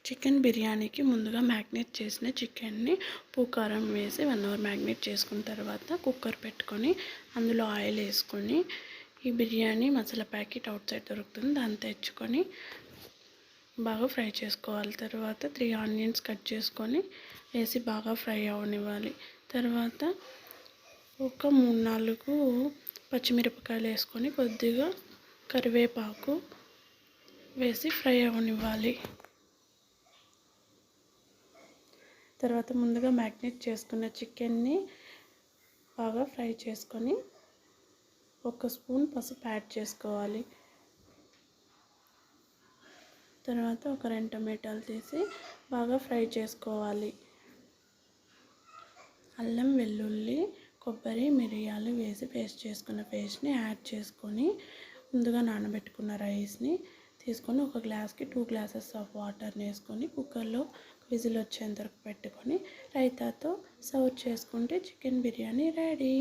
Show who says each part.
Speaker 1: Chicken బిర్యానీకి ముందుగా magnet చేసిన చికెన్ని ఉప్పు కారం వేసి 1 అవర్ మ్యాగ్నేట్ చేసుకున్న తర్వాత కుక్కర్ పెట్టుకొని అందులో ఆయిల్ వేసుకొని ఈ biryani masala packet out side దొరుకుతుంది, దాన్ని తెచ్చుకొని బాగా ఫ్రై చేసుకోవాలి. తర్వాత 3 ఆనియన్స్ కట్ చేసుకొని వేసి బాగా ఫ్రై అవనివ్వాలి. తర్వాత ఒక 3-4 పచ్చిమిరపకాయలు వేసుకొని కొద్దిగా కరివేపాకు వేసి ఫ్రై అవనివ్వాలి. తర్వాత ముందుగా మ్యాగ్నేట్ చేసుకున్న చికెన్ని బాగా ఫ్రై చేసుకొని 1 స్పూన్ పసుపు యాడ్ చేసుకోవాలి. తర్వాత ఒక 2 టమాటాలు తీసి బాగా ఫ్రై చేసుకోవాలి. అల్లం వెల్లుల్లి కొబ్బరి మిరియాలు వేసి పేస్ట్ చేసుకున్న పేస్ట్ని యాడ్ చేసుకొని ముందుగా నానబెట్టుకున్న రైస్ని తీసుకొని ఒక గ్లాస్కి 2 గ్లాసెస్ ఆఫ్ వాటర్ని వేసుకొని కుక్కర్లో విజిల్ వచ్చేంత వరకు పెట్టుకొని రైతాతో సర్వ్ చేసుకుంటే చికెన్ బిర్యానీ రెడీ.